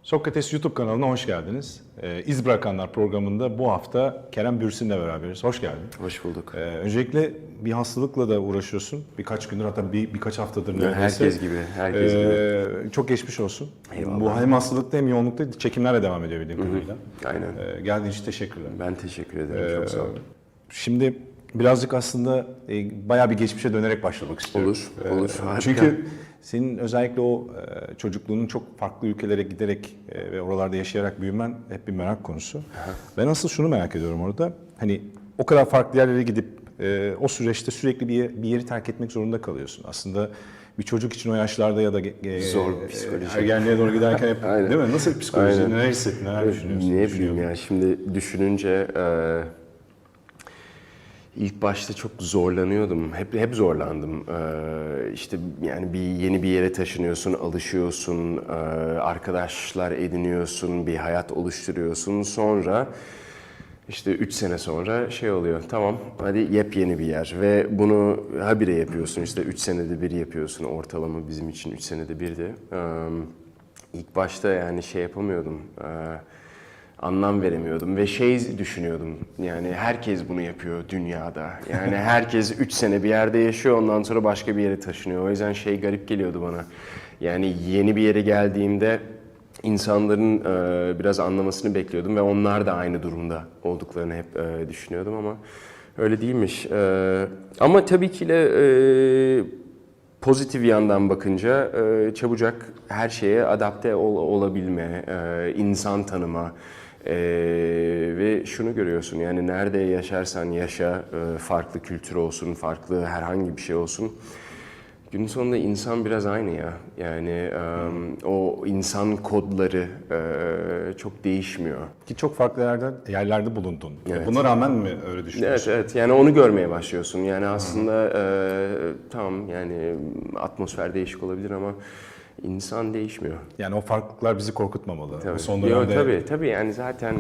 Sokrates YouTube kanalına hoş geldiniz. İz Bırakanlar programında bu hafta Kerem Bürsin'le beraberiz. Hoş geldin. Hoş bulduk. Öncelikle bir hastalıkla da uğraşıyorsun. Birkaç gündür, hatta birkaç haftadır neredeyse. Herkes gibi. Çok geçmiş olsun. Eyvallah. Bu hem hastalıkta hem yoğunlukta çekimlerle devam ediyor bildiğim kadarıyla. Aynen. Geldiğin için teşekkürler. Ben teşekkür ederim. Çok sağ olun. Şimdi birazcık aslında bayağı bir geçmişe dönerek başlamak istiyorum. Olur. Çünkü senin özellikle o çocukluğunun çok farklı ülkelere giderek ve oralarda yaşayarak büyümen hep bir merak konusu. Ben asıl şunu merak ediyorum orada. Hani o kadar farklı yerlere gidip o süreçte sürekli bir yeri terk etmek zorunda kalıyorsun. Aslında bir çocuk için o yaşlarda ya da Zor bir psikoloji. ergenliğe doğru giderken hep Aynen. değil mi? Nasıl bir psikoloji? Aynen. Neler hissettin? Neler düşünüyorsun? Ne bileyim ya, şimdi düşününce ilk başta çok zorlanıyordum. Hep zorlandım. İşte yani yeni bir yere taşınıyorsun, alışıyorsun, arkadaşlar ediniyorsun, bir hayat oluşturuyorsun. Sonra işte 3 sene sonra şey oluyor. Tamam, hadi yepyeni bir yer ve bunu habire yapıyorsun. İşte 3 senede bir yapıyorsun. Ortalama bizim için 3 senede birdi. İlk başta yani şey yapamıyordum. Anlam veremiyordum ve şey düşünüyordum, yani herkes bunu yapıyor dünyada. Yani herkes 3 sene bir yerde yaşıyor, ondan sonra başka bir yere taşınıyor. O yüzden şey garip geliyordu bana. Yani yeni bir yere geldiğimde insanların biraz anlamasını bekliyordum ve onlar da aynı durumda olduklarını hep düşünüyordum ama öyle değilmiş. Ama tabii ki de pozitif yandan bakınca çabucak her şeye adapte olabilme, insan tanıma ve şunu görüyorsun, yani nerede yaşarsan yaşa, farklı kültür olsun, farklı herhangi bir şey olsun, günün sonunda insan biraz aynı ya. Yani o insan kodları çok değişmiyor. Ki çok farklı yerlerde bulundun. Evet. Buna rağmen mi öyle düşünüyorsun? Evet. Yani onu görmeye başlıyorsun. Yani aslında tamam, yani atmosfer değişik olabilir ama insan değişmiyor. Yani o farklılıklar bizi korkutmamalı. Tabii. Son dönemde Tabii yani zaten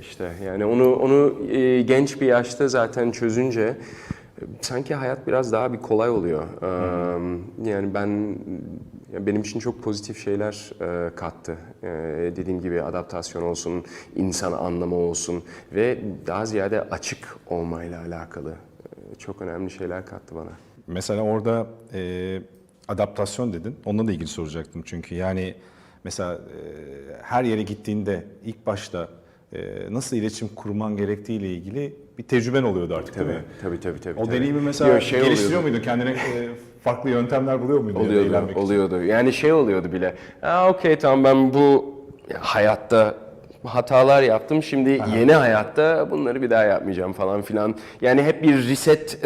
işte yani onu genç bir yaşta zaten çözünce sanki hayat biraz daha bir kolay oluyor. Yani benim için çok pozitif şeyler kattı. Dediğim gibi adaptasyon olsun, insan anlama olsun ve daha ziyade açık olmayla alakalı çok önemli şeyler kattı bana. mesela orada adaptasyon dedin. Onunla da ilgili soracaktım çünkü yani mesela her yere gittiğinde ilk başta nasıl iletişim kurman gerektiğiyle ilgili bir tecrüben oluyordu artık değil mi? Tabii. O deneyimi mesela Yok, şey geliştiriyor oluyordu. muydun? Kendine farklı yöntemler buluyor muydun? Oluyordu. Yani şey oluyordu bile. Okey, tamam, ben bu hayatta hatalar yaptım. Şimdi yeni hayatta bunları bir daha yapmayacağım falan filan. Yani hep bir reset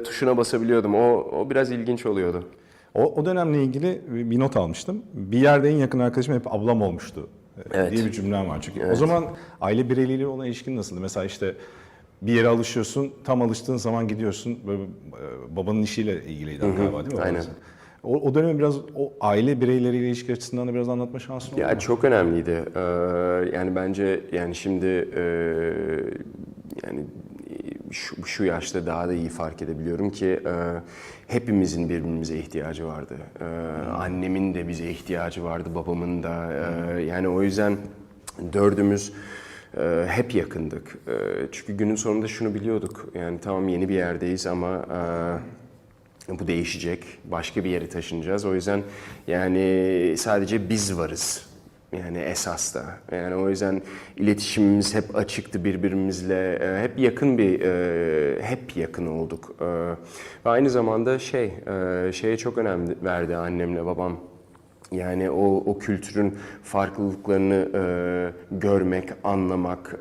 tuşuna basabiliyordum. O biraz ilginç oluyordu. O dönemle ilgili bir not almıştım. Bir yerde en yakın arkadaşım hep ablam olmuştu Evet. diye bir cümlem var. Çünkü o zaman aile bireyleriyle olan ilişkin nasıldı? Mesela işte bir yere alışıyorsun, tam alıştığın zaman gidiyorsun. Böyle, babanın işiyle ilgiliydi galiba değil mi? Aynen. O dönemi biraz o aile bireyleriyle ilişki açısından da biraz anlatma şansın oldu mu? Ya çok önemliydi. Yani bence yani şimdi yani şu yaşta daha da iyi fark edebiliyorum ki hepimizin birbirimize ihtiyacı vardı. Annemin de bize ihtiyacı vardı, babamın da. Yani o yüzden dördümüz hep yakındık. Çünkü günün sonunda şunu biliyorduk. Yani tamam, yeni bir yerdeyiz ama bu değişecek. Başka bir yere taşınacağız. O yüzden yani sadece biz varız. Yani esas da. Yani o yüzden iletişimimiz hep açıktı birbirimizle. Hep hep yakın olduk. Ve aynı zamanda şeye çok önem verdi annemle babam. Yani o kültürün farklılıklarını görmek, anlamak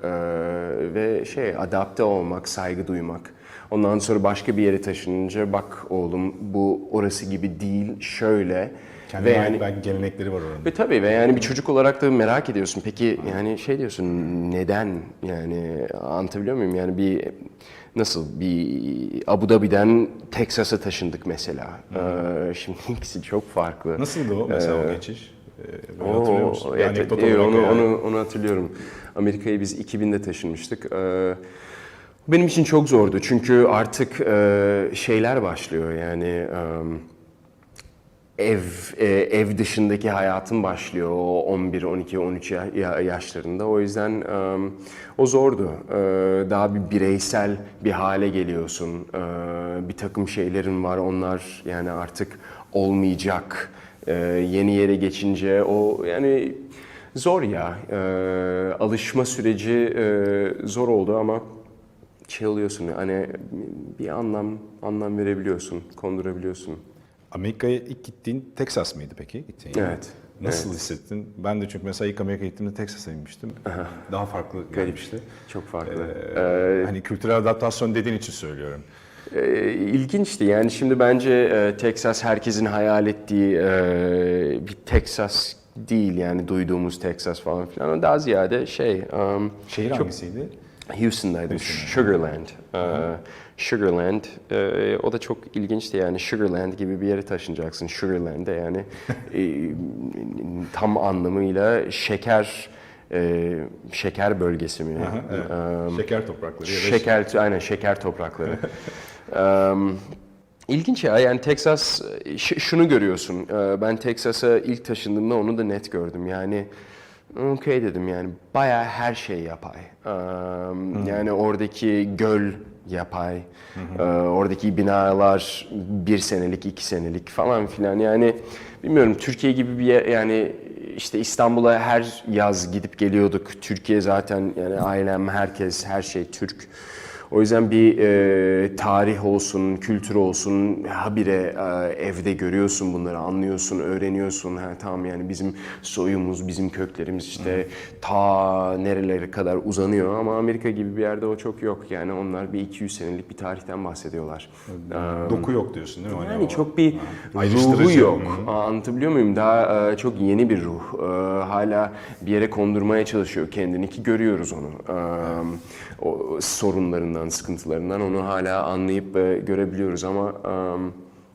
ve adapte olmak, saygı duymak. Ondan sonra başka bir yere taşınınca, bak oğlum, bu orası gibi değil, şöyle. Kendine ait belki gelenekleri var oranın. Ve tabii, ve yani bir çocuk olarak da merak ediyorsun. Peki yani diyorsun, neden? Yani anlatabiliyor muyum? Yani bir Abu Dhabi'den Teksas'a taşındık mesela. Şimdi ikisi çok farklı. Nasıldı o mesela o geçiş? Böyle hatırlıyor musun? Bir anekdot olarak Onu hatırlıyorum. Amerika'ya biz 2000'de taşınmıştık. Benim için çok zordu çünkü artık şeyler başlıyor yani. ev dışındaki hayatın başlıyor o 11, 12, 13 yaşlarında. O yüzden o zordu. Daha bir bireysel bir hale geliyorsun. Bir takım şeylerin var, onlar yani artık olmayacak. Yeni yere geçince o yani zor ya. Alışma süreci zor oldu ama şey oluyorsun hani bir anlam verebiliyorsun, kondurabiliyorsun. Amerika'ya ilk gittiğin Texas mıydı peki? Gittiğin yer? Evet. Nasıl hissettin? Ben de çünkü mesela ilk Amerika'ya gittiğimde Texas'a inmiştim. Daha farklı gelmişti. Çok farklı. Hani kültürel adaptasyon dediğin için söylüyorum. İlginçti yani şimdi bence Texas herkesin hayal ettiği bir Texas değil yani duyduğumuz Texas falan filan. O daha ziyade Şehir hangisiydi? Houston'daydım. Sugarland. Sugarland. O da çok ilginçti yani Sugarland gibi bir yere taşınacaksın. Sugarland'de yani tam anlamıyla şeker bölgesi mi? Şeker toprakları ya da Aynen şeker toprakları. İlginç ya yani Texas şunu görüyorsun. Ben Texas'a ilk taşındığımda onu da net gördüm. Yani okey dedim yani bayağı her şey yapay. Yani oradaki göl yapay. Oradaki binalar 1 senelik, 2 senelik falan filan. Yani bilmiyorum Türkiye gibi bir yer, yani işte İstanbul'a her yaz gidip geliyorduk. Türkiye zaten yani ailem, herkes, her şey Türk. O yüzden bir tarih olsun, kültür olsun, habire evde görüyorsun bunları, anlıyorsun, öğreniyorsun. Ha, tamam yani bizim soyumuz, bizim köklerimiz işte ta nerelere kadar uzanıyor ama Amerika gibi bir yerde o çok yok. Yani onlar bir 200 senelik bir tarihten bahsediyorlar. doku yok diyorsun değil mi? Yani çok bir ruhu ayrıştırıcı. yok. Anlatabiliyor muyum? Daha çok yeni bir ruh. Hala bir yere kondurmaya çalışıyor kendini ki görüyoruz onu. O sorunlarından, sıkıntılarından onu hala anlayıp görebiliyoruz ama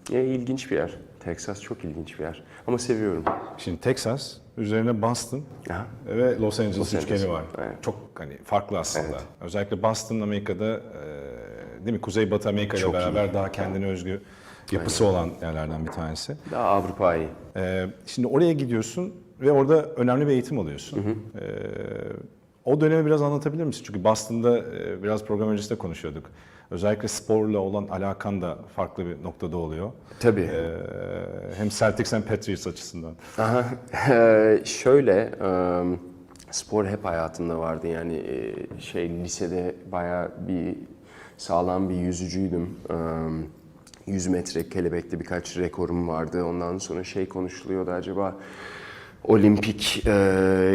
ilginç bir yer. Texas çok ilginç bir yer. Ama seviyorum. Şimdi Texas, üzerine Boston ve Los Angeles üçgeni var. Evet. Çok hani farklı aslında. Özellikle Boston Amerika'da değil mi? Kuzeybatı Amerika ile beraber daha kendine özgü yapısı olan yerlerden bir tanesi. Daha Avrupa'yı. Şimdi oraya gidiyorsun ve orada önemli bir eğitim alıyorsun. O dönemi biraz anlatabilir misin? Çünkü Boston'da biraz program öncesinde konuşuyorduk. Özellikle sporla olan alakan da farklı bir noktada oluyor. Tabii. Hem Celtics hem Patriots açısından. Şöyle, spor hep hayatımda vardı. Yani lisede bayağı bir sağlam bir yüzücüydüm. 100 metre kelebekte birkaç rekorum vardı. Ondan sonra konuşuluyordu acaba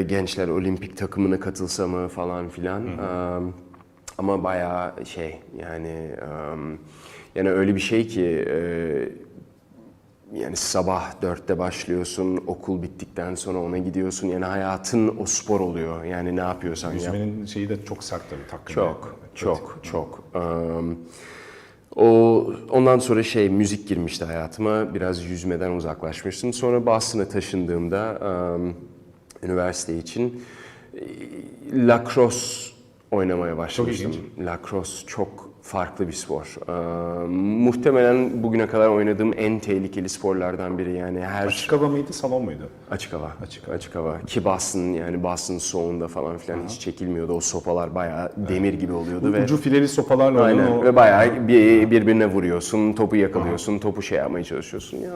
gençler olimpik takımına katılsa mı falan filan. Ama bayağı yani öyle bir şey ki yani sabah 4'te başlıyorsun, okul bittikten sonra ona gidiyorsun. Yani hayatın o spor oluyor. Yani ne yapıyorsan yap. Yüzmenin şeyi de çok sert tabii takvimi. Çok. Ondan sonra müzik girmişti hayatıma. Biraz yüzmeden uzaklaşmıştım. Sonra Boston'a taşındığımda üniversite için lacrosse oynamaya başlamıştım. Lacrosse çok farklı bir spor. Muhtemelen bugüne kadar oynadığım en tehlikeli sporlardan biri. Yani Açık hava mıydı, salon muydu? Açık hava. Açık hava. Ki Boston soğuğunda falan filan hiç çekilmiyordu. O sopalar bayağı demir gibi oluyordu ve Ucu fileli sopalarla aynen. Ve bayağı birbirine vuruyorsun, topu yakalıyorsun, topu yapmaya çalışıyorsun. Ya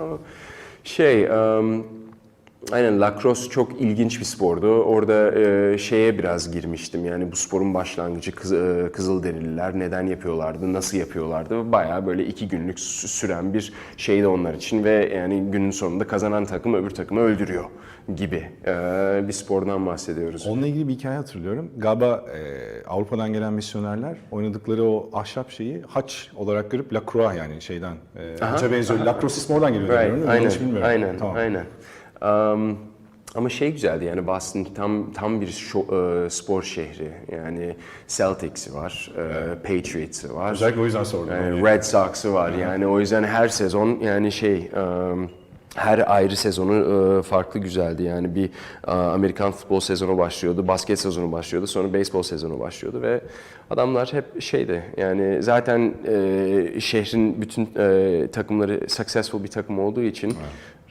aynen lacrosse çok ilginç bir spordu. Orada biraz girmiştim. Yani bu sporun başlangıcı Kızılderililer neden yapıyorlardı, nasıl yapıyorlardı. Bayağı böyle 2 günlük süren bir şeydi onlar için ve yani günün sonunda kazanan takım öbür takımı öldürüyor gibi bir spordan bahsediyoruz. Onunla ilgili bir hikaye hatırlıyorum. Galiba Avrupa'dan gelen misyonerler oynadıkları o ahşap şeyi haç olarak görüp lacroix yani haça benziyor. Lacrosse ismi oradan geliyor diyorum. Yanlış bilmiyorum. Aynen. Ama güzeldi yani Boston tam bir spor şehri. Yani Celtics'i var, Patriots'ı var. Özellikle o yüzden sordum. Red Sox'ı var. Yani o yüzden her sezon yani her ayrı sezonu farklı güzeldi. Yani bir Amerikan futbol sezonu başlıyordu, basket sezonu başlıyordu, sonra beyzbol sezonu başlıyordu ve adamlar hep yani zaten şehrin bütün takımları successful bir takım olduğu için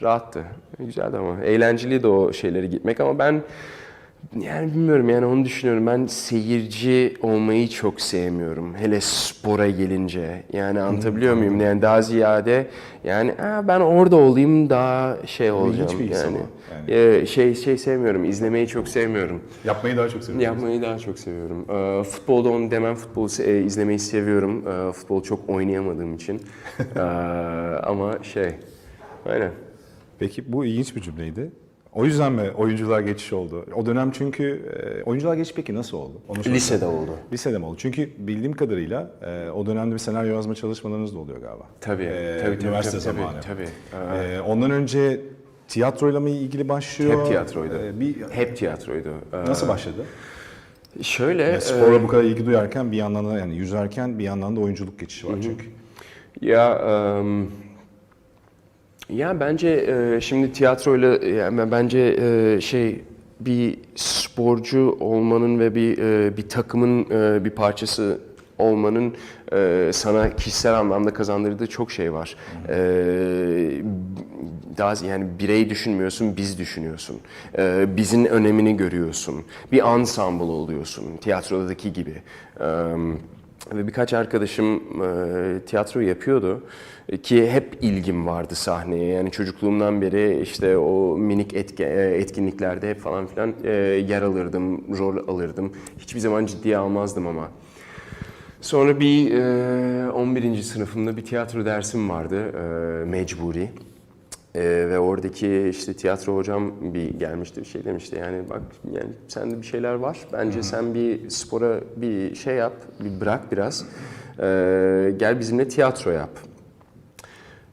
Rahattı. Güzeldi ama. Eğlenceliydi o şeylere gitmek ama ben yani bilmiyorum yani onu düşünüyorum. Ben seyirci olmayı çok sevmiyorum. Hele spora gelince. Yani anlatabiliyor muyum? Yani daha ziyade yani ben orada olayım daha şey olacağım. bir his Yani, ama, şey sevmiyorum. İzlemeyi çok sevmiyorum. Yapmayı daha çok seviyorum. Yapmayı daha çok seviyorum. Futbolda onu demem. Futbolu izlemeyi seviyorum. Futbol çok oynayamadığım için. Ama aynen. Peki bu ilginç bir cümleydi. O yüzden mi oyunculuğa geçiş oldu? O dönem çünkü oyunculuğa geçiş peki nasıl oldu? Onu sorayım. Lisede oldu. Lisede mi oldu? Çünkü bildiğim kadarıyla o dönemde bir senaryo yazma çalışmalarınız da oluyor galiba. Tabii. Üniversite tabii, zamanı. Tabii. Ondan önce tiyatroyla mı ilgili başlıyor? Hep tiyatroydu. Hep tiyatroydu. Nasıl başladı? Şöyle... Yani spora bu kadar ilgi duyarken bir yandan da yani yüzerken bir yandan da oyunculuk geçişi var çünkü. Ya bence şimdi tiyatroyla yani bence bir sporcu olmanın ve bir takımın bir parçası olmanın sana kişisel anlamda kazandırdığı çok şey var. Daha yani birey düşünmüyorsun, biz düşünüyorsun. Bizin önemini görüyorsun. Bir ensemble oluyorsun tiyatrodaki gibi. Ve birkaç arkadaşım tiyatro yapıyordu ki hep ilgim vardı sahneye. Yani çocukluğumdan beri işte o minik etkinliklerde hep falan filan yer alırdım, rol alırdım. Hiçbir zaman ciddiye almazdım ama. Sonra bir 11. sınıfımda bir tiyatro dersim vardı, mecburi. Ve oradaki işte tiyatro hocam bir gelmişti, bir şey demişti yani bak yani sende bir şeyler var. Bence sen bir spora bir şey yap, bir bırak biraz. Gel bizimle tiyatro yap.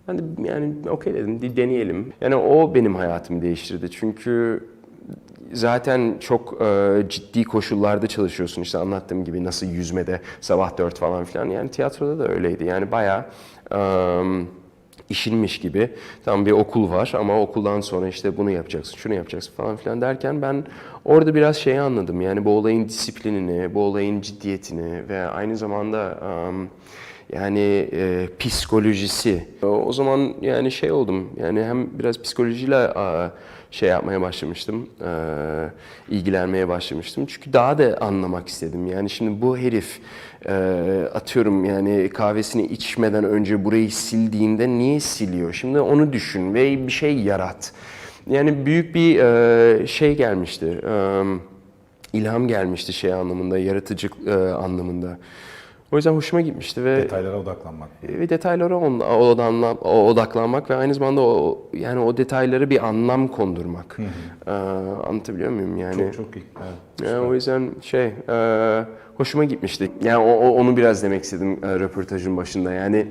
Ben de yani okey dedim, bir deneyelim. Yani o benim hayatımı değiştirdi çünkü zaten çok ciddi koşullarda çalışıyorsun işte anlattığım gibi nasıl yüzmede sabah 4 falan filan yani tiyatroda da öyleydi yani bayağı işinmiş gibi. Tam bir okul var ama okuldan sonra işte bunu yapacaksın, şunu yapacaksın falan filan derken ben orada biraz şeyi anladım. Yani bu olayın disiplinini, bu olayın ciddiyetini ve aynı zamanda yani psikolojisi. O zaman yani şey oldum. Yani hem biraz psikolojiyle şey yapmaya başlamıştım. İlgilenmeye başlamıştım. Çünkü daha da anlamak istedim. Yani şimdi bu herif atıyorum yani kahvesini içmeden önce burayı sildiğinde niye siliyor? Şimdi onu düşün ve bir şey yarat. Yani büyük bir şey gelmişti. İlham gelmişti şey anlamında, yaratıcılık anlamında. O yüzden hoşuma gitmişti ve Detaylara odaklanmak. ve detaylara odaklanmak ve aynı zamanda o detaylara bir anlam kondurmak. Anlatabiliyor muyum yani? Çok iyi. Evet, yani o yüzden hoşuma gitmişti. Yani onu biraz demek istedim röportajın başında. Yani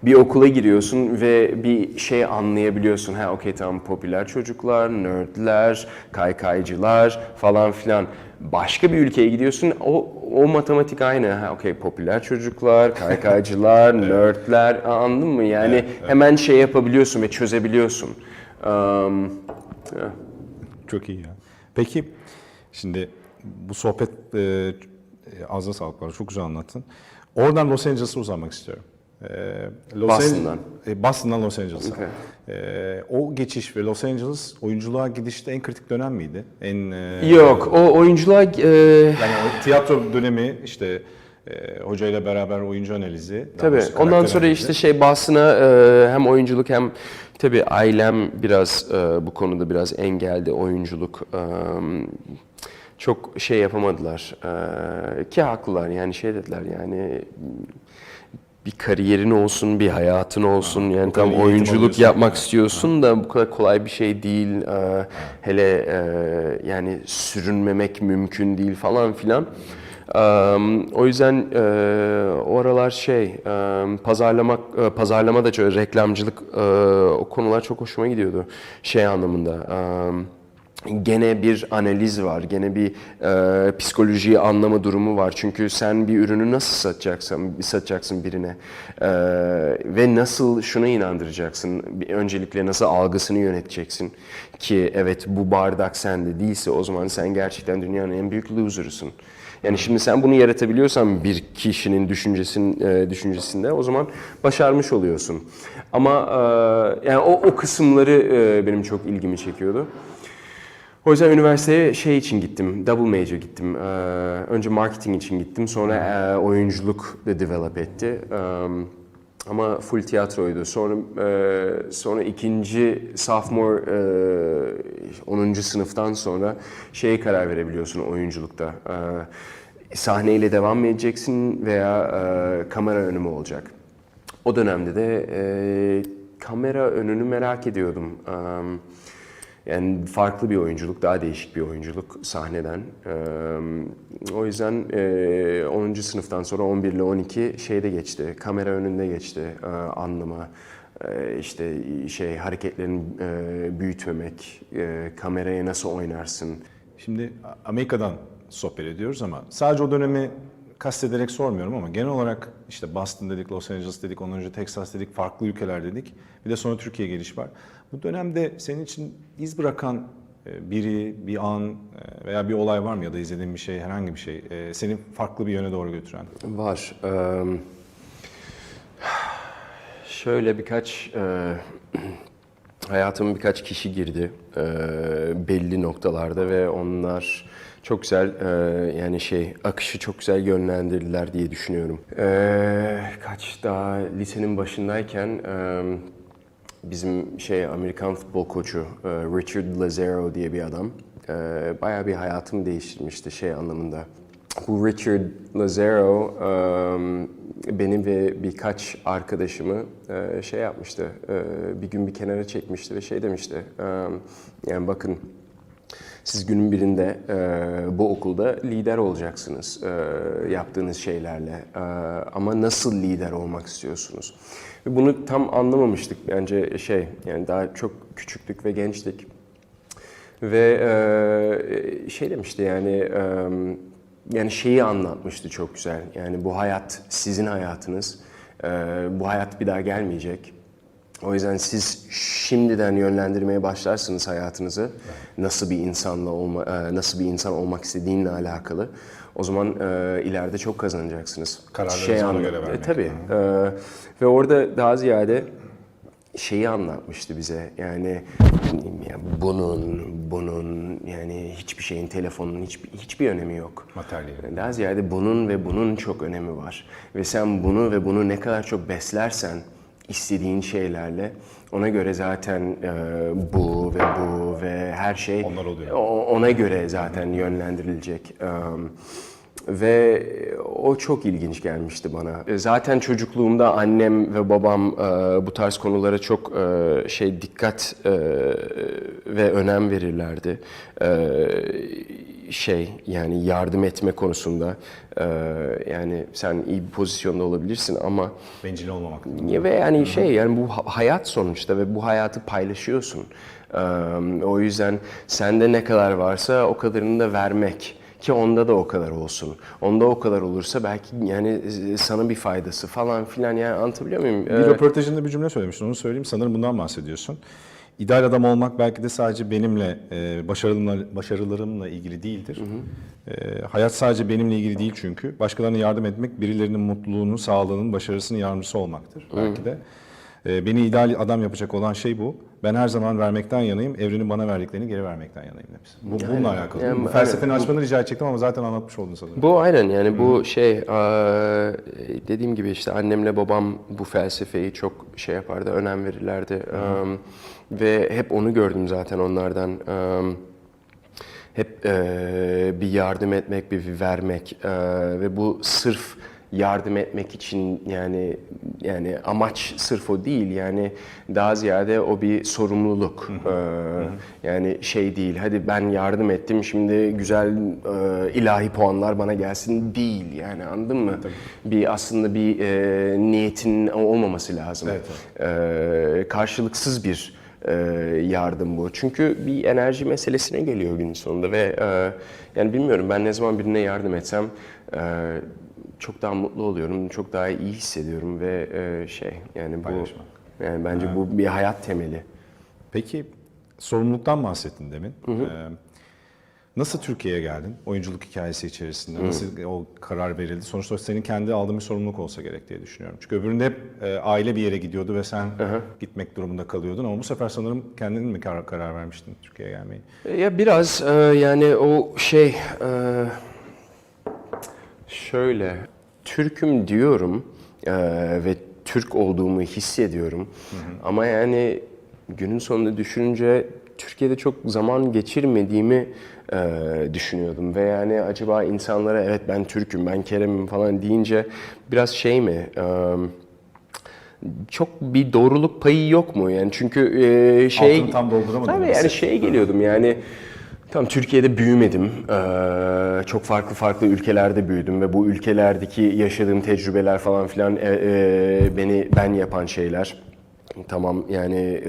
bir okula giriyorsun ve bir şey anlayabiliyorsun. Ha okey tamam popüler çocuklar, nerdler, kaykaycılar falan filan. Başka bir ülkeye gidiyorsun o matematik aynı. Ha okey popüler çocuklar, kaykaycılar, nerdler anladın mı? Yani hemen şey yapabiliyorsun ve çözebiliyorsun. Çok iyi ya. Peki şimdi bu sohbet ağzına sağlık var. Çok güzel anlattın. Oradan Los Angeles'a uzanmak istiyorum. Boston'dan. Boston'dan Los Angeles'a. Okay. O geçiş ve Los Angeles oyunculuğa gidişte en kritik dönem miydi? Yok, o oyunculuğa... Yani o tiyatro dönemi işte hocayla beraber oyuncu analizi. Tabii. Ondan sonra işte Boston'a hem oyunculuk hem tabii ailem biraz bu konuda biraz engeldi oyunculuk. Çok şey yapamadılar ki haklılar yani şey dediler yani bir kariyerin olsun, bir hayatın olsun yani tam oyunculuk yapmak istiyorsun da bu kadar kolay bir şey değil. Hele yani sürünmemek mümkün değil falan filan. O yüzden o aralar pazarlama da çok reklamcılık o konular çok hoşuma gidiyordu şey anlamında. Gene bir analiz var, gene bir psikolojiyi anlama durumu var. Çünkü sen bir ürünü nasıl satacaksın birine ve nasıl şuna inandıracaksın, öncelikle nasıl algısını yöneteceksin ki evet bu bardak sende değilse o zaman sen gerçekten dünyanın en büyük loser'ısın. Yani şimdi sen bunu yaratabiliyorsan bir kişinin düşüncesinde o zaman başarmış oluyorsun. Ama yani o kısımları benim çok ilgimi çekiyordu. O yüzden üniversiteye şey için gittim, double major gittim. Önce marketing için gittim, sonra oyunculuk da develop etti. Ama full tiyatroydu. Sonra ikinci sophomore 10. sınıftan sonra şeye karar verebiliyorsun oyunculukta. Sahneyle devam mı edeceksin veya kamera önü mü olacak? O dönemde de kamera önünü merak ediyordum. Yani farklı bir oyunculuk, daha değişik bir oyunculuk sahneden. O yüzden 10. sınıftan sonra 11 ile 12 şeyde geçti, kamera önünde geçti anlama. İşte hareketlerini büyütmemek, kameraya nasıl oynarsın. Şimdi Amerika'dan sohbet ediyoruz ama sadece o dönemi kastederek sormuyorum ama genel olarak işte Boston dedik, Los Angeles dedik, ondan önce Texas dedik, farklı ülkeler dedik. Bir de sonra Türkiye'ye geliş var. Bu dönemde senin için iz bırakan biri, bir an veya bir olay var mı ya da izlediğin bir şey, herhangi bir şey seni farklı bir yöne doğru götüren? Var. Şöyle hayatıma birkaç kişi girdi belli noktalarda ve onlar çok güzel yani akışı çok güzel yönlendirdiler diye düşünüyorum. Daha lisenin başındayken bizim Amerikan futbol koçu Richard Lazaro diye bir adam bayağı bir hayatımı değiştirmişti anlamında. Bu Richard Lazaro benim ve birkaç arkadaşımı yapmıştı. Bir gün bir kenara çekmişti ve demişti. Yani bakın siz günün birinde bu okulda lider olacaksınız yaptığınız şeylerle. Ama nasıl lider olmak istiyorsunuz? Ve bunu tam anlamamıştık bence yani daha çok küçüktük ve gençtik. Ve demişti yani şeyi anlatmıştı çok güzel. Yani bu hayat sizin hayatınız. Bu hayat bir daha gelmeyecek. O yüzden siz şimdiden yönlendirmeye başlarsınız hayatınızı. Nasıl bir insan olmak istediğinle alakalı. O zaman ileride çok kazanacaksınız. Kararlarınızı ona göre vermek. Tabii. Ve orada daha ziyade şeyi anlatmıştı bize. Yani bunun yani hiçbir şeyin, telefonun hiçbir önemi yok. Materyal. Daha ziyade bunun ve bunun çok önemi var. Ve sen bunu ve bunu ne kadar çok beslersen istediğin şeylerle ona göre zaten bu ve her şey onlar oluyor. Ona göre zaten yönlendirilecek. Ve o çok ilginç gelmişti bana. Zaten çocukluğumda annem ve babam bu tarz konulara çok dikkat ve önem verirlerdi. Yani yardım etme konusunda yani sen iyi bir pozisyonda olabilirsin ama Bencil olmamak. ve yani yani bu hayat sonuçta ve bu hayatı paylaşıyorsun. O yüzden sende ne kadar varsa o kadarını da vermek. Ki onda da o kadar olsun. Onda o kadar olursa belki yani sana bir faydası falan filan, yani anlatabiliyor muyum? Bir röportajında bir cümle söylemiştin, onu söyleyeyim. Sanırım bundan bahsediyorsun. İdeal adam olmak belki de sadece benimle, başarılarımla ilgili değildir. Hayat sadece benimle ilgili değil çünkü. Başkalarına yardım etmek, birilerinin mutluluğunu, sağlığının, başarısının yardımcısı olmaktır belki de. Beni ideal adam yapacak olan şey bu. Ben her zaman vermekten yanayım, evrenin bana verdiklerini geri vermekten yanayım demiş. Bununla alakalı. Yani, bu felsefenin açmanı rica edecektim ama zaten anlatmış oldun sanırım. Bu aynen yani bu dediğim gibi işte annemle babam bu felsefeyi çok yapardı, önem verirlerdi. Ve hep onu gördüm zaten onlardan. Hep bir yardım etmek, bir vermek ve bu sırf yardım etmek için yani amaç sırf o değil, yani daha ziyade o bir sorumluluk. Yani değil, hadi ben yardım ettim şimdi güzel ilahi puanlar bana gelsin değil, yani anladın mı? Aslında bir niyetin olmaması lazım. Evet. Karşılıksız bir yardım bu. Çünkü bir enerji meselesine geliyor günün sonunda ve yani bilmiyorum, ben ne zaman birine yardım etsem çok daha mutlu oluyorum, çok daha iyi hissediyorum ve yani bu Paylaşmak. Yani bence bu bir hayat temeli. Peki sorumluluktan bahsettin demin. Nasıl Türkiye'ye geldin? Oyunculuk hikayesi içerisinde. Nasıl o karar verildi? Sonuçta senin kendi aldığın bir sorumluluk olsa gerek diye düşünüyorum. Çünkü öbüründe hep aile bir yere gidiyordu ve sen gitmek durumunda kalıyordun. Ama bu sefer sanırım kendin mi karar vermiştin Türkiye'ye gelmeyi? Ya biraz yani o şey şöyle Türk'üm diyorum ve Türk olduğumu hissediyorum. Ama yani günün sonunda düşününce Türkiye'de çok zaman geçirmediğimi düşünüyordum ve yani acaba insanlara evet ben Türk'üm, ben Kerem'im falan deyince biraz şey mi? Çok bir doğruluk payı yok mu yani çünkü şey Altını tam dolduramadım. tabii yani şeye geliyordum yani tam Türkiye'de büyümedim. Çok farklı ülkelerde büyüdüm ve bu ülkelerdeki yaşadığım tecrübeler falan filan ben yapan şeyler. Tamam yani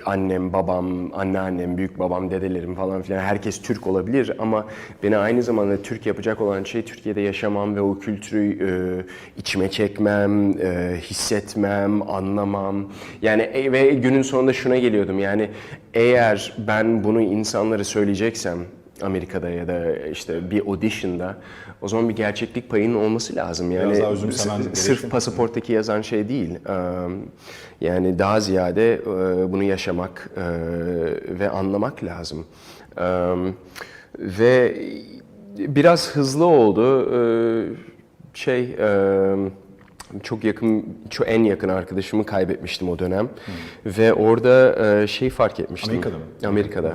annem, babam, anneannem, büyük babam, dedelerim falan filan herkes Türk olabilir ama beni aynı zamanda Türk yapacak olan şey Türkiye'de yaşamam ve o kültürü içime çekmem, hissetmem, anlamam. Yani ve günün sonunda şuna geliyordum yani eğer ben bunu insanlara söyleyeceksem Amerika'da ya da işte bir audition'da o zaman bir gerçeklik payının olması lazım. Yani Biraz daha özümsemen gerekiyor. sırf pasaporttaki yazan şey değil. Yani daha ziyade bunu yaşamak ve anlamak lazım. Ve biraz hızlı oldu. En yakın arkadaşımı kaybetmiştim o dönem. Ve orada fark etmiştim. Amerika'da mı? Amerika'da.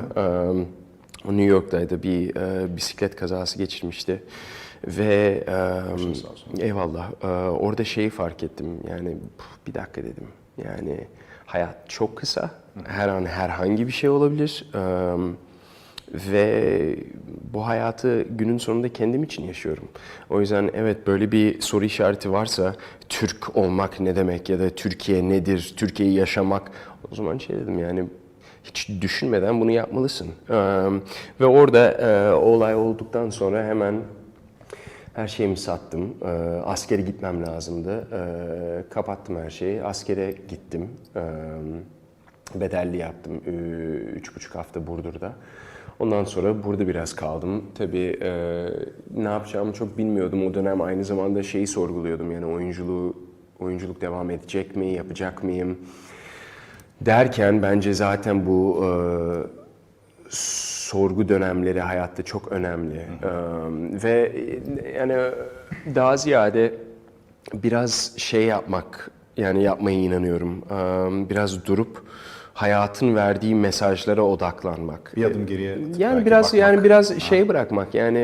O New York'taydı bir bisiklet kazası geçirmişti ve eyvallah orada fark ettim yani bir dakika dedim yani hayat çok kısa her an herhangi bir şey olabilir ve bu hayatı günün sonunda kendim için yaşıyorum. O yüzden evet böyle bir soru işareti varsa Türk olmak ne demek ya da Türkiye nedir, Türkiye'yi yaşamak o zaman dedim yani hiç düşünmeden bunu yapmalısın. Ve orada olay olduktan sonra hemen her şeyimi sattım. Askere gitmem lazımdı. Kapattım her şeyi. Askere gittim. Bedelli yaptım 3,5 hafta Burdur'da. Ondan sonra burada biraz kaldım. Tabii ne yapacağımı çok bilmiyordum. O dönem aynı zamanda sorguluyordum. Yani oyunculuk devam edecek mi, yapacak mıyım? Derken bence zaten bu sorgu dönemleri hayatta çok önemli. Ve yani daha ziyade biraz yapmaya inanıyorum. Biraz durup hayatın verdiği mesajlara odaklanmak. Bir adım geriye Yani biraz bırakmak. Yani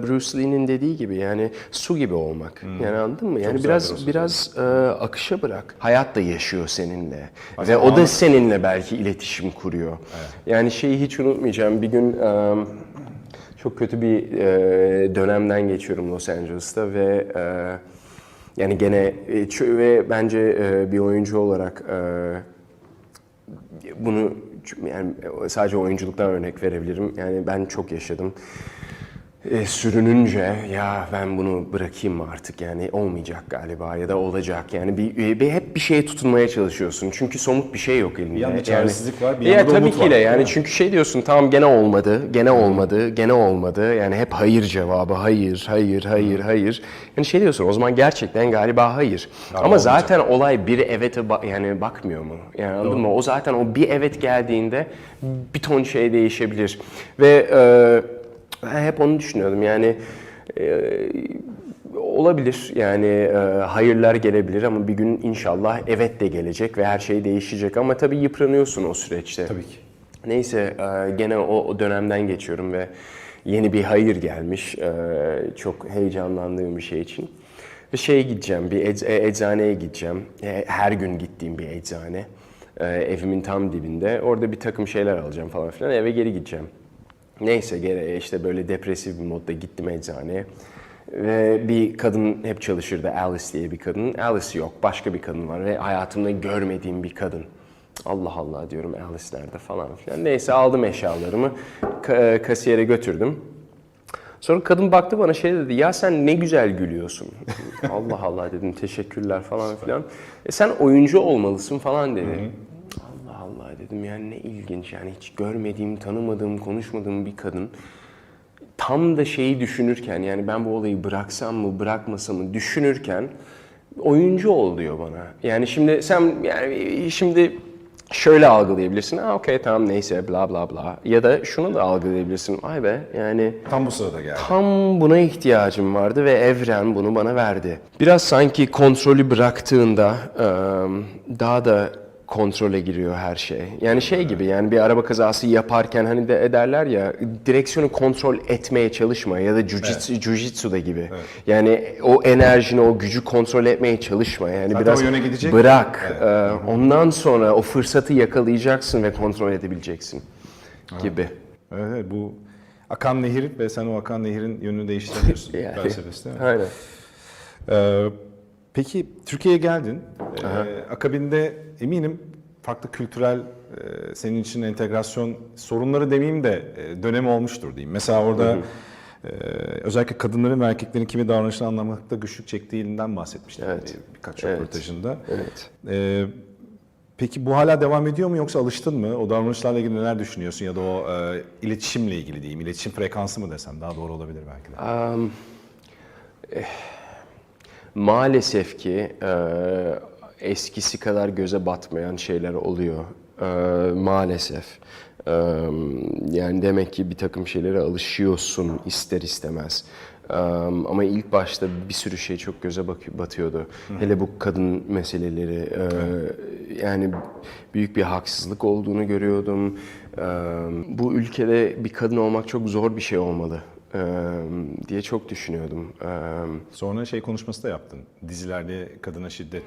Bruce Lee'nin dediği gibi yani su gibi olmak. Yani anladın mı? Yani biraz akışa bırak. Hayat da yaşıyor seninle. Ve o da seninle belki iletişim kuruyor. Evet. Yani hiç unutmayacağım. Bir gün çok kötü bir dönemden geçiyorum Los Angeles'ta ve yani gene ve bence bir oyuncu olarak bunu yani sadece oyunculuktan örnek verebilirim. Yani ben çok yaşadım. Sürününce ya ben bunu bırakayım mı artık yani olmayacak galiba ya da olacak yani hep bir şeye tutunmaya çalışıyorsun çünkü somut bir şey yok elinde. Bir yanda çaresizlik var, bir yanda yanda da umut var. Tabii ki de yani çünkü diyorsun tamam gene olmadı yani hep hayır cevabı hayır yani diyorsun o zaman gerçekten galiba hayır. Ama zaten olay bir evete yani bakmıyor mu yani anladın mı o zaten o bir evet geldiğinde bir ton şey değişebilir ve hep onu düşünüyordum yani olabilir yani hayırlar gelebilir ama bir gün inşallah evet de gelecek ve her şey değişecek ama tabii yıpranıyorsun o süreçte. Tabii ki. Neyse gene o dönemden geçiyorum ve yeni bir hayır gelmiş çok heyecanlandığım bir şey için. Ve gideceğim bir eczaneye gideceğim her gün gittiğim bir eczane evimin tam dibinde orada bir takım şeyler alacağım falan filan eve geri gideceğim. Neyse böyle depresif bir modda gittim eczaneye. Ve bir kadın hep çalışırdı, Alice diye bir kadın. Alice yok, başka bir kadın var ve hayatımda görmediğim bir kadın. Allah Allah diyorum Alice nerede falan filan. Neyse aldım eşyalarımı, kasiyere götürdüm. Sonra kadın baktı bana dedi, ya sen ne güzel gülüyorsun. Allah Allah dedim, teşekkürler falan filan. Sen oyuncu olmalısın falan dedi. Allah dedim yani ne ilginç yani hiç görmediğim, tanımadığım, konuşmadığım bir kadın tam da şeyi düşünürken, yani ben bu olayı bıraksam mı bırakmasam mı düşünürken oyuncu ol diyor bana. Yani şimdi sen, yani şimdi şöyle algılayabilirsin. Okey, tamam, neyse, bla bla bla. Ya da şunu da algılayabilirsin. Ay be, yani Tam bu sırada geldi. tam buna ihtiyacım vardı ve evren bunu bana verdi. Biraz sanki kontrolü bıraktığında daha da kontrole giriyor her şey. Yani şey gibi, yani bir araba kazası yaparken hani de ederler ya, direksiyonu kontrol etmeye çalışma ya da jujitsu'da gibi. Evet. Yani o enerjini, o gücü kontrol etmeye çalışma. Yani zaten biraz o yöne gidecek. bırak. Evet. Ondan sonra o fırsatı yakalayacaksın ve kontrol edebileceksin gibi. Evet, bu akan nehir ve sen o akan nehirin yönünü değiştiremiyorsun. Yani, felsefesi değil mi? Aynen. Peki Türkiye'ye geldin. Akabinde eminim farklı kültürel senin için entegrasyon sorunları demeyeyim de dönemi olmuştur diyeyim. Mesela orada özellikle kadınların ve erkeklerin kimi davranışını anlamakta güçlük çektiğinden bahsetmiştin birkaç röportajında. Evet. Peki bu hala devam ediyor mu yoksa alıştın mı? O davranışlarla ilgili neler düşünüyorsun ya da o iletişimle ilgili diyeyim, iletişim frekansı mı desem daha doğru olabilir belki de. Maalesef ki eskisi kadar göze batmayan şeyler oluyor. Maalesef. Yani demek ki bir takım şeylere alışıyorsun ister istemez. Ama ilk başta bir sürü şey çok göze batıyordu. Hele bu kadın meseleleri. Yani büyük bir haksızlık olduğunu görüyordum. Bu ülkede bir kadın olmak çok zor bir şey olmalı diye çok düşünüyordum. Sonra şey konuşması da yaptın. Dizilerde kadına şiddet.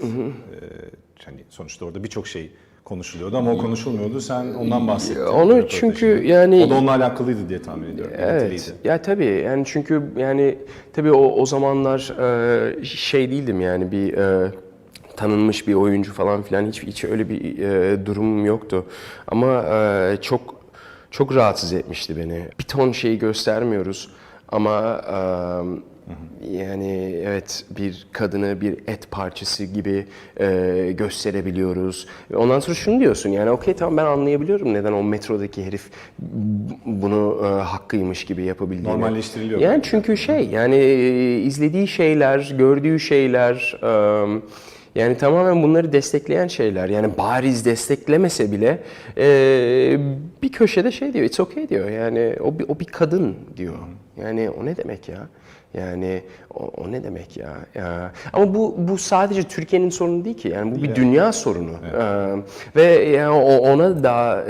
Hani sonuçta orada birçok şey konuşuluyordu ama o konuşulmuyordu. Sen ondan bahsettin. Onu çünkü yani o da onunla alakalıydı diye tahmin ediyorum. Evet. Ya tabii, yani çünkü yani tabii o zamanlar şey değildim, yani bir tanınmış bir oyuncu falan filan, hiç öyle bir durumum yoktu. Ama çok rahatsız etmişti beni. Bir ton şeyi göstermiyoruz ama yani evet, bir kadını bir et parçası gibi gösterebiliyoruz. Ondan sonra şunu diyorsun, yani okey, tamam, ben anlayabiliyorum neden o metrodaki herif bunu hakkıymış gibi yapabildiğini. Normalleştiriliyor. Yani çünkü şey, yani izlediği şeyler, gördüğü şeyler, yani tamamen bunları destekleyen şeyler. Yani bariz desteklemese bile bir köşede şey diyor, it's okay diyor. Yani o bir kadın diyor. Yani o ne demek ya? Yani o ne demek ya? Ama bu sadece Türkiye'nin sorunu değil ki. Yani bu bir dünya sorunu. Evet. Ve yani ona da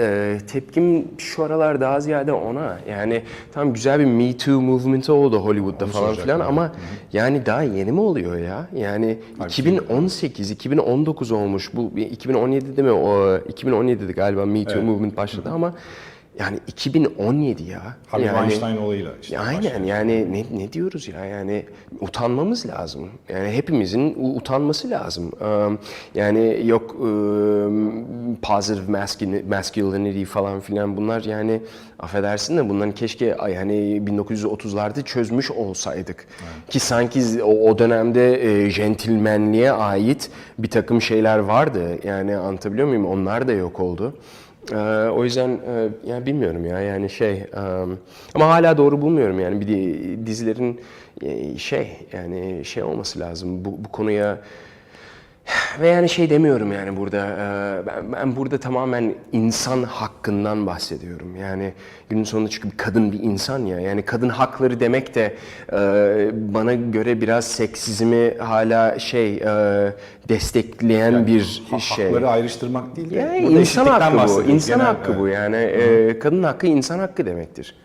tepkim şu aralar daha ziyade ona. Yani tam güzel bir Me Too movement oldu Hollywood'da falan filan ama yani daha yeni mi oluyor ya? Yani 2018, 2019 olmuş. Bu 2017'de mi? 2017'de galiba Me Too movement başladı ama yani 2017 ya. Harvey yani, Weinstein olayıyla işte. Aynen, yani ne diyoruz ya, yani utanmamız lazım. Yani hepimizin utanması lazım. Yani yok positive masculinity falan filan, bunlar yani affedersin de bunların keşke hani 1930'larda çözmüş olsaydık. Evet. Ki sanki o dönemde centilmenliğe ait bir takım şeyler vardı. Yani anlatabiliyor muyum? Onlar da yok oldu. O yüzden yani bilmiyorum ya, yani ama hala doğru bulmuyorum, yani bir dizilerin yani şey olması lazım bu konuya. Ve yani şey demiyorum yani burada, ben burada tamamen insan hakkından bahsediyorum. Yani günün sonunda çünkü bir kadın bir insan ya, yani kadın hakları demek de bana göre biraz seksizmi hala destekleyen yani, bir şey. Hakları ayrıştırmak değil de yani insan hakkı bu, insan hakkı evet. Bu yani kadın hakkı insan hakkı demektir.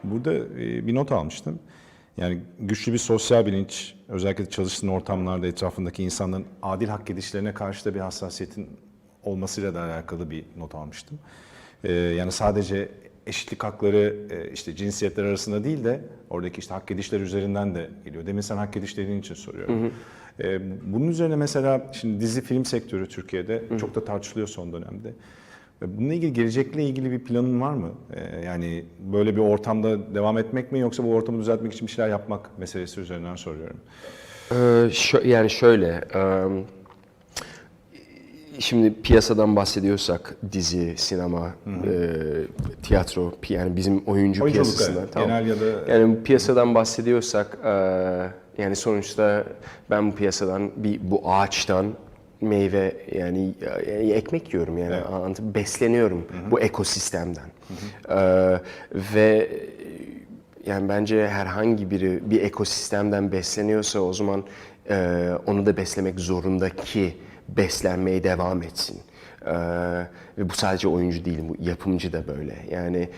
Burada bir not almıştım. Yani güçlü bir sosyal bilinç, özellikle çalıştığın ortamlarda etrafındaki insanların adil hak edişlerine karşı da bir hassasiyetin olmasıyla da alakalı bir not almıştım. Yani sadece eşitlik hakları işte cinsiyetler arasında değil de oradaki işte hak edişler üzerinden de geliyor. Demin sen hak ediş dediğin için soruyorum. Bunun üzerine mesela şimdi dizi film sektörü Türkiye'de çok da tartışılıyor son dönemde. Bununla ilgili gelecekle ilgili bir planın var mı? Yani böyle bir ortamda devam etmek mi yoksa bu ortamı düzeltmek için bir şeyler yapmak meselesi üzerinden soruyorum. Yani şöyle, Şimdi piyasadan bahsediyorsak dizi, sinema, tiyatro, yani bizim oyuncu Oyunculuk, piyasasından. evet. Genel ya da... Yani piyasadan bahsediyorsak yani sonuçta ben bu piyasadan bu ağaçtan meyve yani ekmek yiyorum yani besleniyorum bu ekosistemden. Ve yani bence herhangi biri bir ekosistemden besleniyorsa o zaman onu da beslemek zorunda ki beslenmeye devam etsin. Ve bu sadece oyuncu değil, bu yapımcı da böyle. Yani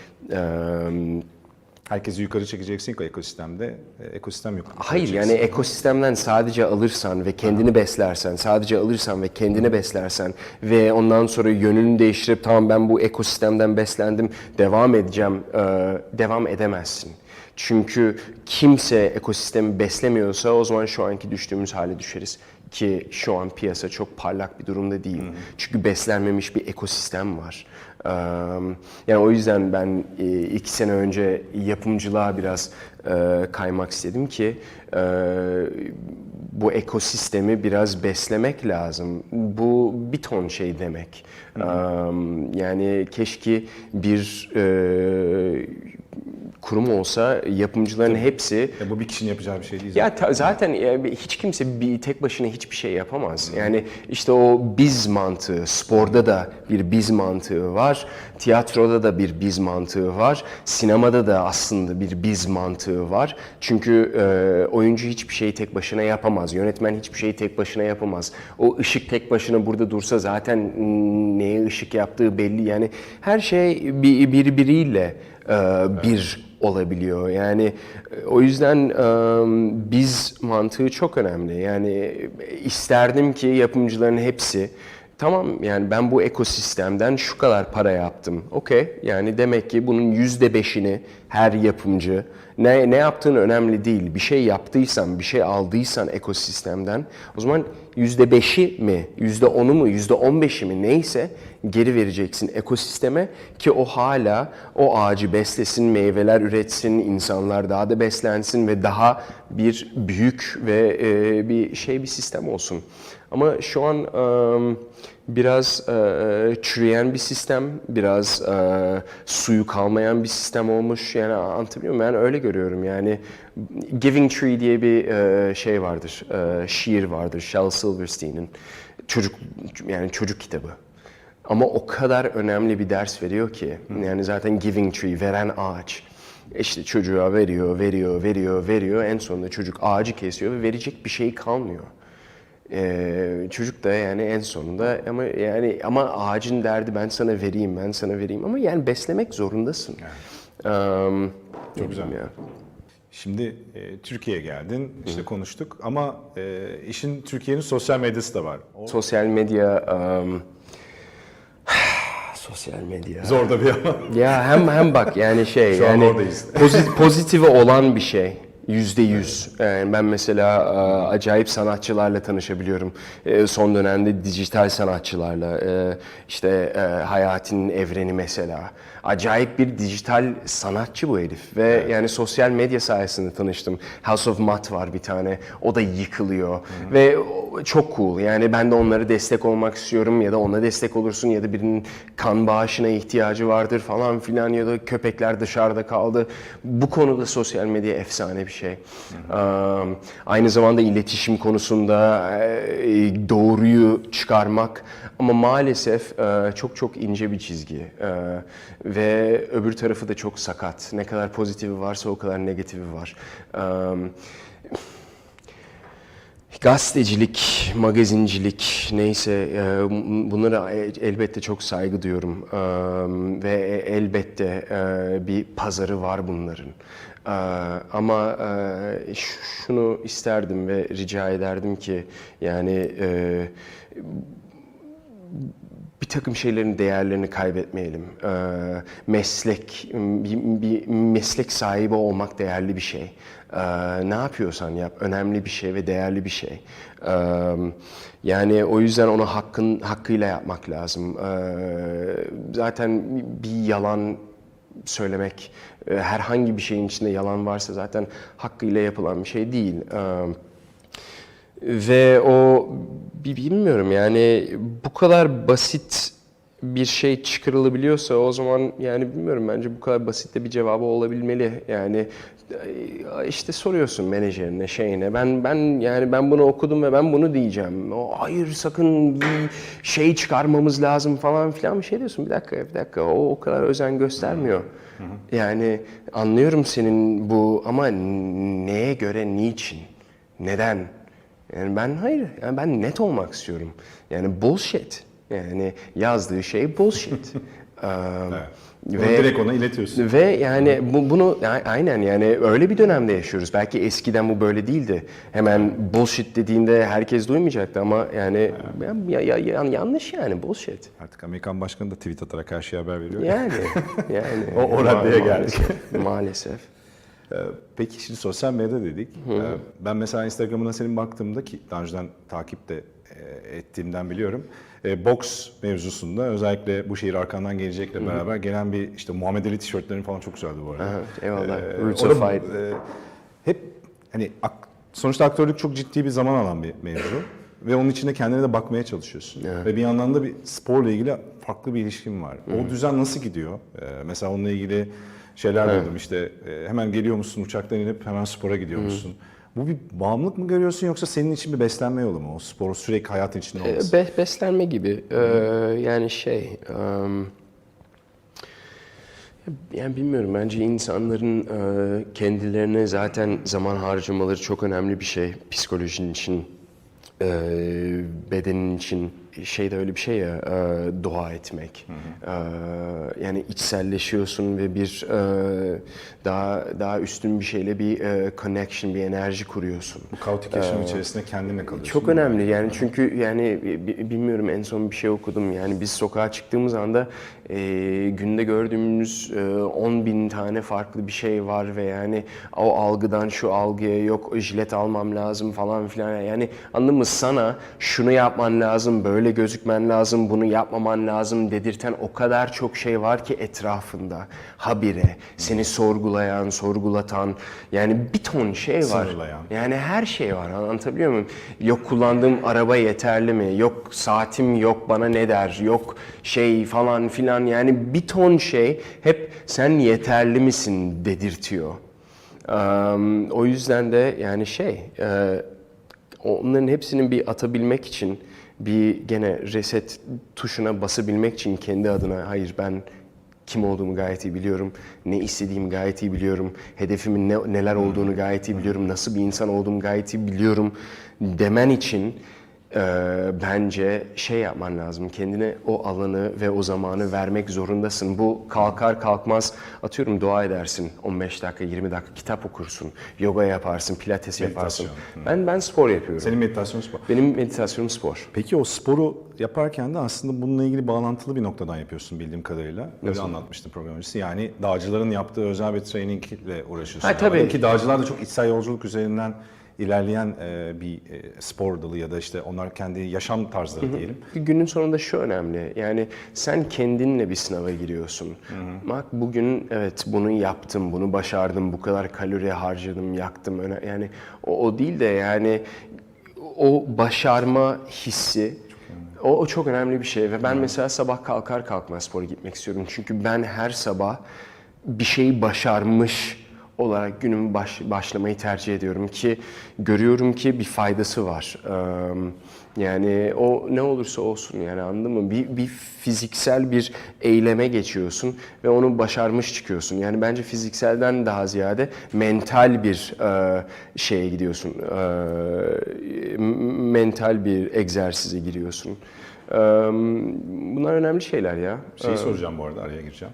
Herkesi yukarı çekeceksin ki ekosistemde. Ekosistem yok. hayır yani ekosistemden sadece alırsan ve kendini beslersen, sadece alırsan ve kendini beslersen ve ondan sonra yönünü değiştirip tamam ben bu ekosistemden beslendim, devam edeceğim, devam edemezsin. Çünkü kimse ekosistemi beslemiyorsa o zaman şu anki düştüğümüz hale düşeriz. Ki şu an piyasa çok parlak bir durumda değil. Çünkü beslenmemiş bir ekosistem var. Yani o yüzden ben 2 sene önce yapımcılığa biraz kaymak istedim ki bu ekosistemi biraz beslemek lazım. Bu bir ton şey demek. Yani keşke bir kurum olsa yapımcıların hepsi... bu bir kişinin yapacağı bir şey değil. Ya zaten hiç kimse tek başına hiçbir şey yapamaz. Yani işte o biz mantığı, sporda da bir biz mantığı var, tiyatroda da bir biz mantığı var, sinemada da aslında bir biz mantığı var. Çünkü oyuncu hiçbir şeyi tek başına yapamaz, yönetmen hiçbir şeyi tek başına yapamaz. O ışık tek başına burada dursa zaten neye ışık yaptığı belli. Yani her şey birbiriyle bir olabiliyor. Yani o yüzden biz mantığı çok önemli. Yani isterdim ki yapımcıların hepsi tamam yani ben bu ekosistemden şu kadar para yaptım. Okey yani demek ki bunun %5'ini her yapımcı ne yaptığın önemli değil. Bir şey yaptıysan, bir şey aldıysan ekosistemden o zaman %5'i mi, %10'u mu, %15'i mi neyse geri vereceksin ekosisteme ki o hala o ağacı beslesin, meyveler üretsin, insanlar daha da beslensin ve daha bir büyük ve bir sistem olsun. Ama şu an biraz çürüyen bir sistem, biraz suyu kalmayan bir sistem olmuş. Yani anlatabiliyor muyum? Ben öyle görüyorum. Yani Giving Tree diye bir şey vardır, şiir vardır Shel Silverstein'in. Çocuk kitabı. Ama o kadar önemli bir ders veriyor ki. Yani zaten Giving Tree, veren ağaç. İşte çocuğa veriyor. En sonunda çocuk ağacı kesiyor ve verecek bir şey kalmıyor. Çocuk da yani en sonunda ama ağacın derdi ben sana vereyim ama yani beslemek zorundasın. Çok güzel. Ya. Şimdi Türkiye'ye geldin, işte konuştuk ama işin Türkiye'nin sosyal medyası da var. Sosyal medya sosyal medya. Zor da bir ama. Ya hem bak yani Şu an oradayız. pozitife olan bir şey. %100. Yani ben mesela acayip sanatçılarla tanışabiliyorum. Son dönemde dijital sanatçılarla. İşte Hayati'nin Evreni mesela. Acayip bir dijital sanatçı bu herif. Ve yani sosyal medya sayesinde tanıştım. House of Mat var bir tane. O da yıkılıyor. Ve çok cool. Yani ben de onlara destek olmak istiyorum ya da ona destek olursun ya da birinin kan bağışına ihtiyacı vardır falan filan ya da köpekler dışarıda kaldı. Bu konuda sosyal medya efsane bir şey. Aynı zamanda iletişim konusunda doğruyu çıkarmak ama maalesef çok ince bir çizgi ve öbür tarafı da çok sakat. Ne kadar pozitifi varsa o kadar negatifi var. Gazetecilik, magazincilik neyse bunlara elbette çok saygı duyuyorum ve elbette bir pazarı var bunların. Ama şunu isterdim ve rica ederdim ki yani bir takım şeylerin değerlerini kaybetmeyelim. Bir meslek sahibi olmak değerli bir şey. Ne yapıyorsan yap, önemli bir şey ve değerli bir şey. Yani o yüzden onu hakkıyla yapmak lazım. Zaten bir yalan söylemek, herhangi bir şeyin içinde yalan varsa zaten hakkıyla yapılan bir şey değil. Ve o bilmiyorum yani bu kadar basit bir şey çıkarılabiliyorsa o zaman yani bilmiyorum bence bu kadar basit de bir cevabı olabilmeli. Yani işte soruyorsun menajerine şeyine ben bunu okudum ve ben bunu diyeceğim. O hayır sakın bir şey çıkarmamız lazım falan filan bir şey diyorsun. Bir dakika o kadar özen göstermiyor. Yani anlıyorum senin bu ama neye göre, niçin, neden? Yani ben net olmak istiyorum. Yani bullshit. Yani yazdığı şey bullshit. Evet. Onu direkt ona iletiyorsun. Ve yani bunu aynen yani öyle bir dönemde yaşıyoruz. Belki eskiden bu böyle değildi. Hemen bullshit dediğinde herkes duymayacaktı ama yani yanlış yani bullshit. Artık Amerikan başkanı da tweet atarak her şeye haber veriyor. Yani O raddeye geldik. Maalesef. Peki şimdi sosyal medya dedik. Ben mesela Instagram'ına senin baktığımda ki daha önceden takip de ettiğimden biliyorum. Boks mevzusunda özellikle bu şehir arkandan gelecekle beraber gelen bir işte Muhammed Ali tişörtlerin falan çok güzeldi bu arada. Aha, eyvallah. Roots Orada, of Fight. Hep hani sonuçta aktörlük çok ciddi bir zaman alan bir mevzu. Ve onun içinde kendine de bakmaya çalışıyorsun. Evet. Ve bir yandan da bir sporla ilgili farklı bir ilişkin var. O düzen nasıl gidiyor? Mesela onunla ilgili şeyler duydum işte hemen geliyor musun uçaktan inip hemen spora gidiyor musun? Bu bir bağımlılık mı görüyorsun yoksa senin için bir beslenme yolu mu? O sporu sürekli hayatın içinde olması. Beslenme gibi. Yani yani bilmiyorum bence insanların kendilerine zaten zaman harcamaları çok önemli bir şey. Psikolojinin için, bedenin için de öyle bir şey ya dua etmek. Yani içselleşiyorsun ve bir daha üstün bir şeyle bir connection, bir enerji kuruyorsun. Bu kaotik yaşam içerisinde kendinle kalıyorsun. Çok önemli yani çünkü yani bilmiyorum en son bir şey okudum yani biz sokağa çıktığımız anda günde gördüğümüz 10.000 tane farklı bir şey var ve yani o algıdan şu algıya yok jilet almam lazım falan filan yani anladın mı sana şunu yapman lazım böyle gözükmen lazım bunu yapmaman lazım dedirten o kadar çok şey var ki etrafında habire seni sorgulayan sorgulatan yani bir ton şey var. Sınırlayan. Yani her şey var anlatabiliyor muyum? Yok kullandığım araba yeterli mi? Yok saatim yok bana ne der? Yok şey falan filan yani bir ton şey hep sen yeterli misin dedirtiyor. O yüzden de yani onların hepsinin bir atabilmek için bir gene reset tuşuna basabilmek için kendi adına hayır ben kim olduğumu gayet iyi biliyorum, ne istediğimi gayet iyi biliyorum, hedefimin neler olduğunu gayet iyi biliyorum, nasıl bir insan olduğumu gayet iyi biliyorum demen için bence yapman lazım. Kendine o alanı ve o zamanı vermek zorundasın. Bu kalkar kalkmaz atıyorum dua edersin 15 dakika 20 dakika kitap okursun, yoga yaparsın, pilates yaparsın. Ben spor yapıyorum. Senin meditasyon spor. Benim meditasyonum spor. Peki o sporu yaparken de aslında bununla ilgili bağlantılı bir noktadan yapıyorsun bildiğim kadarıyla. Öyle anlatmıştın program öncesi. Yani dağcıların yaptığı özel bir trainingle uğraşıyorsun. Tabii. Ki dağcılar da çok içsel yolculuk üzerinden ilerleyen bir spor dalı ya da işte onlar kendi yaşam tarzları diyelim. Günün sonunda şu önemli. Yani sen kendinle bir sınava giriyorsun. Bak bugün evet bunu yaptım, bunu başardım, bu kadar kalori harcadım, yaktım. Yani o değil de yani o başarma hissi o çok önemli bir şey ve ben mesela sabah kalkar kalkmaz spora gitmek istiyorum. Çünkü ben her sabah bir şeyi başarmış olarak günümü başlamayı tercih ediyorum ki görüyorum ki bir faydası var. Yani o ne olursa olsun yani anladın mı? Bir fiziksel bir eyleme geçiyorsun ve onu başarmış çıkıyorsun. Yani bence fizikselden daha ziyade mental bir şeye gidiyorsun. Mental bir egzersize giriyorsun. Bunlar önemli şeyler ya. Şeyi soracağım bu arada araya gireceğim.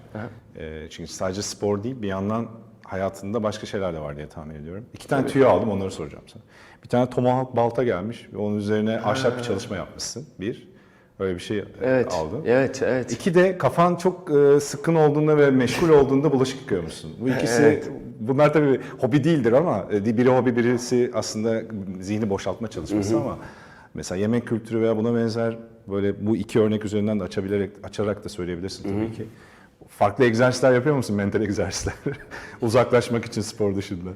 Çünkü sadece spor değil bir yandan hayatında başka şeyler de var diye tahmin ediyorum. 2 tane tüyo aldım onları soracağım sana. Bir tane tomahawk balta gelmiş ve onun üzerine ahşap bir çalışma yapmışsın. Öyle bir şey aldın. Evet. 2 de kafan çok sıkkın olduğunda ve meşgul olduğunda bulaşık yıkıyormuşsun. Bu ikisi bunlar tabii hobi değildir ama biri hobi birisi aslında zihni boşaltma çalışması ama mesela yemek kültürü veya buna benzer böyle bu 2 örnek üzerinden de açarak da söyleyebilirsin tabii ki. Farklı egzersizler yapıyor musun? Mental egzersizler. Uzaklaşmak için spor dışında.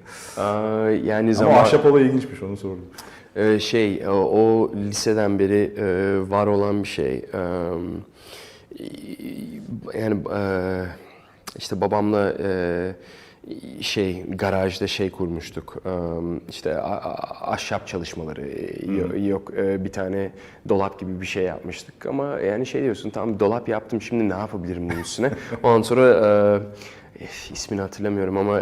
Yani Ama ahşap olayı ilginçmiş, onu sordum. O liseden beri var olan bir şey. Yani işte babamla garajda kurmuştuk. İşte ahşap çalışmaları. Yok bir tane dolap gibi bir şey yapmıştık. Ama yani diyorsun, tamam dolap yaptım, şimdi ne yapabilirim bunun üstüne? Ondan sonra ismini hatırlamıyorum ama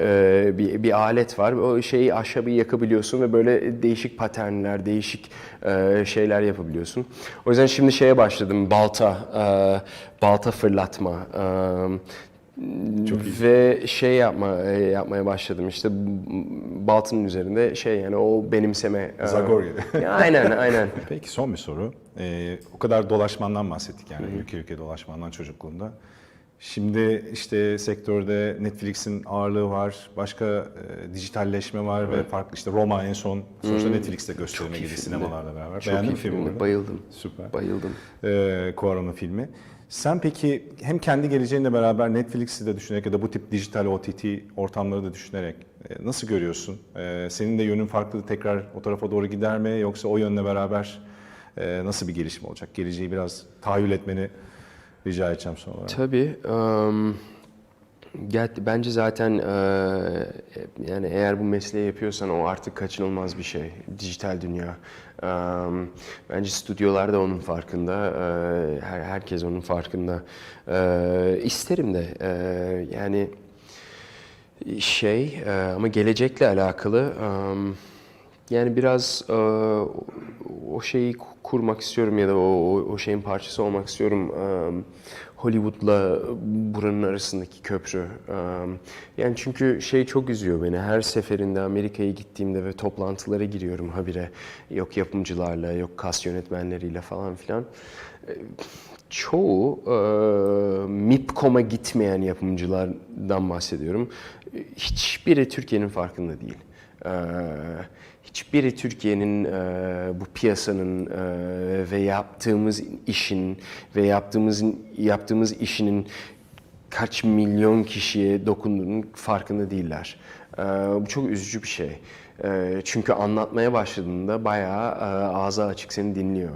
bir alet var. O ahşabı yakabiliyorsun ve böyle değişik paternler, değişik şeyler yapabiliyorsun. O yüzden şimdi başladım, balta fırlatma. Çok iyi. Ve yapmaya başladım, işte baltanın üzerinde yani o benimseme. Zagorya. Aynen. Peki son bir soru. O kadar dolaşmandan bahsettik, yani ülke dolaşmandan çocukluğunda. Şimdi işte sektörde Netflix'in ağırlığı var, başka dijitalleşme var ve farklı, işte Roma en son sonuçta Netflix'te gösterime girdi sinemalarla beraber. Beğendin mi filmi? Bayıldım. Süper. Bayıldım. Cuarón'un filmi. Sen peki hem kendi geleceğinle beraber Netflix'i de düşünerek ya da bu tip dijital OTT ortamları da düşünerek nasıl görüyorsun? Senin de yönün farklı, tekrar o tarafa doğru gider mi, yoksa o yönle beraber nasıl bir gelişme olacak? Geleceği biraz tahayyül etmeni rica edeceğim son olarak. Tabii. Bence zaten yani eğer bu mesleği yapıyorsan o artık kaçınılmaz bir şey. Dijital dünya. Bence stüdyolar da onun farkında. Herkes onun farkında. İsterim de yani ama gelecekle alakalı yani biraz o şeyi kurmak istiyorum ya da o şeyin parçası olmak istiyorum. Hollywood'la buranın arasındaki köprü. Yani çünkü çok üzüyor beni. Her seferinde Amerika'ya gittiğimde ve toplantılara giriyorum habire. Yok yapımcılarla, yok kas yönetmenleriyle falan filan. Çoğu MIPCOM'a gitmeyen yapımcılardan bahsediyorum. Hiçbiri Türkiye'nin farkında değil. Hiçbiri Türkiye'nin bu piyasanın ve yaptığımız işin ve yaptığımız işinin kaç milyon kişiye dokunduğunun farkında değiller. Bu çok üzücü bir şey. Çünkü anlatmaya başladığında bayağı ağzı açık seni dinliyor.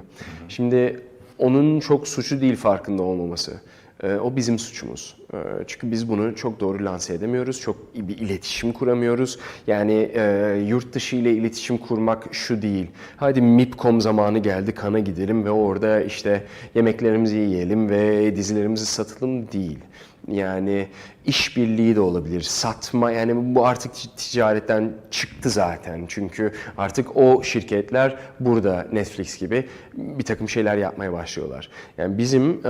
Şimdi onun çok suçu değil farkında olmaması. O bizim suçumuz. Çünkü biz bunu çok doğru lanse edemiyoruz, çok iyi bir iletişim kuramıyoruz. Yani yurt dışı ile iletişim kurmak şu değil. Hadi MIPCOM zamanı geldi, Cannes'a gidelim ve orada işte yemeklerimizi yiyelim ve dizilerimizi satalım değil. Yani işbirliği de olabilir, satma, yani bu artık ticaretten çıktı zaten. Çünkü artık o şirketler burada Netflix gibi bir takım şeyler yapmaya başlıyorlar. Yani bizim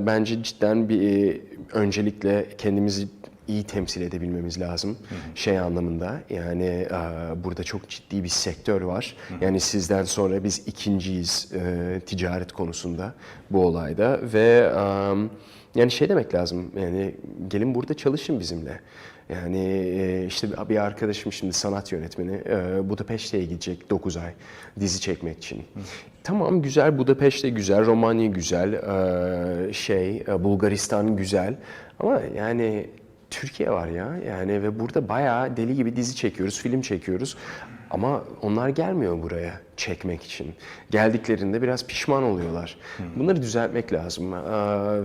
bence cidden bir öncelikle kendimizi iyi temsil edebilmemiz lazım. Anlamında, yani burada çok ciddi bir sektör var. Yani sizden sonra biz ikinciyiz ticaret konusunda bu olayda ve yani demek lazım, yani gelin burada çalışın bizimle. Yani işte bir arkadaşım şimdi sanat yönetmeni Budapeşte'ye gidecek 9 ay dizi çekmek için. Tamam, güzel, Budapeşte güzel, Romanya güzel, Bulgaristan güzel ama yani Türkiye var ya, yani ve burada bayağı deli gibi dizi çekiyoruz, film çekiyoruz. Ama onlar gelmiyor buraya çekmek için. Geldiklerinde biraz pişman oluyorlar. Bunları düzeltmek lazım.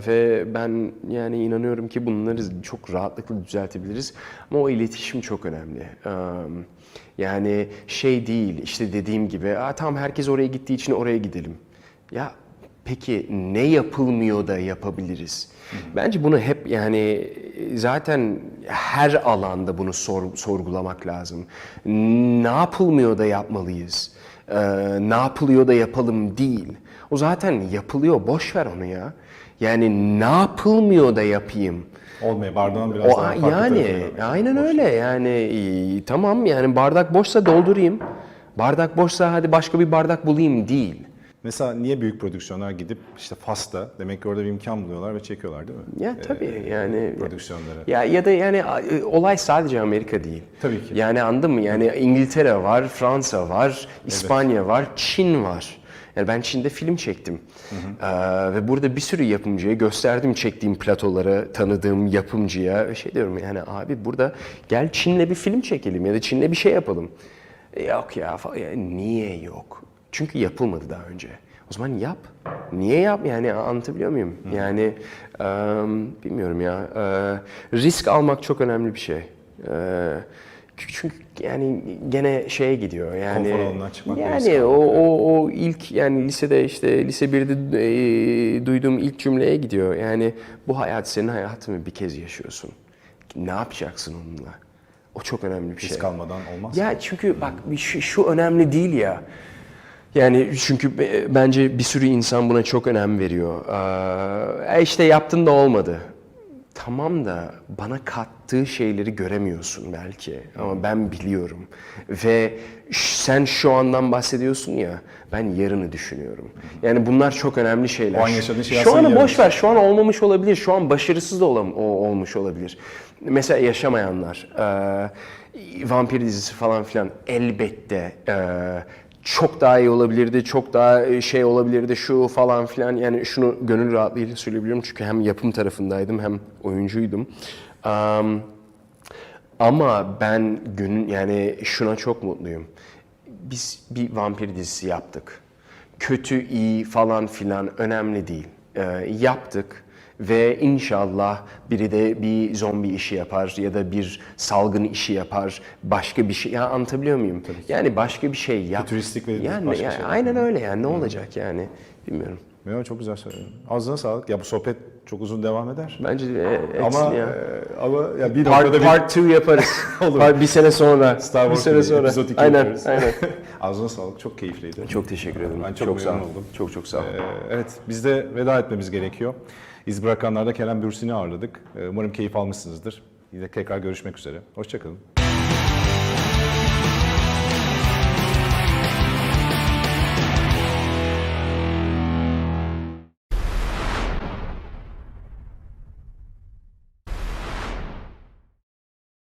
Ve ben yani inanıyorum ki bunları çok rahatlıkla düzeltebiliriz. Ama o iletişim çok önemli. Yani değil, işte dediğim gibi, tamam herkes oraya gittiği için oraya gidelim. Ya peki ne yapılmıyor da yapabiliriz? Bence bunu hep, yani zaten her alanda bunu sorgulamak lazım. Ne yapılmıyor da yapmalıyız? Ne yapılıyor da yapalım değil. O zaten yapılıyor, boş ver onu ya. Yani ne yapılmıyor da yapayım? Olmaya bardağın biraz daha farklı yani tarafına. aynen öyle, yani tamam, yani bardak boşsa doldurayım. Bardak boşsa hadi başka bir bardak bulayım değil. Mesela niye büyük prodüksiyonlar gidip işte Fas'ta, demek ki orada bir imkan buluyorlar ve çekiyorlar, değil mi? Ya tabii yani Prodüksiyonları. ya da yani olay sadece Amerika değil. Tabii ki. Yani anladın mı? Yani İngiltere var, Fransa var, İspanya var, Çin var. Yani ben Çin'de film çektim. Ve burada bir sürü yapımcıya gösterdim çektiğim platoları, tanıdığım yapımcıya. Şey diyorum yani abi burada gel Çin'le bir film çekelim ya da Çin'le bir şey yapalım. Yok ya falan. Ya, niye yok? Çünkü yapılmadı daha önce. O zaman yap. Niye yap? Yani anlatabiliyor muyum? Yani bilmiyorum ya. Risk almak çok önemli bir şey. Çünkü yani gene şeye gidiyor yani. Konfor alanından çıkmak ve risk yani almak. o ilk yani lisede işte lise 1'de duyduğum ilk cümleye gidiyor. Yani bu hayat senin hayatın ve bir kez yaşıyorsun. Ne yapacaksın onunla? O çok önemli bir şey. Risk almadan olmaz. Ya çünkü bak şu önemli değil ya. Yani çünkü bence bir sürü insan buna çok önem veriyor. İşte yaptın da olmadı. Tamam da bana kattığı şeyleri göremiyorsun belki ama ben biliyorum. Ve sen şu andan bahsediyorsun ya, ben yarını düşünüyorum. Yani bunlar çok önemli şeyler. O an yaşadığın şey Şu aslında anı yarın. boş ver, şu an olmamış olabilir, şu an başarısız da olmuş olabilir. Mesela yaşamayanlar, vampir dizisi falan filan elbette çok daha iyi olabilirdi, çok daha şey olabilirdi, şu falan filan. Yani şunu gönül rahatlığıyla söyleyebilirim çünkü hem yapım tarafındaydım hem oyuncuydum. Ama ben yani şuna çok mutluyum. Biz bir vampir dizisi yaptık. Kötü, iyi falan filan önemli değil. Yaptık ve inşallah biri de bir zombi işi yapar ya da bir salgın işi yapar, başka bir şey. Ya anlatabiliyor muyum? Yani başka bir şey yap. Fütüristik ve yani, başka yani şeyler. aynen öyle yani ne olacak yani bilmiyorum. Yo, çok güzel söyledin. Ağzına sağlık. Ya bu sohbet çok uzun devam eder. Bence Ama ya. ama ya bir noktada Part 2 yaparız. Olur. Bir sene sonra. Star bir Wars sene gibi sonra. epizod 2 Aynen, yaparız. aynen. Ağzına sağlık. Çok keyifliydi. Çok teşekkür ederim. Ben çok sağ ol. memnun oldum. Çok sağ ol. Evet, biz de veda etmemiz gerekiyor. İz bırakanlarda Kerem Bürsin'i ağırladık. Umarım keyif almışsınızdır. Yine tekrar görüşmek üzere. Hoşça kalın.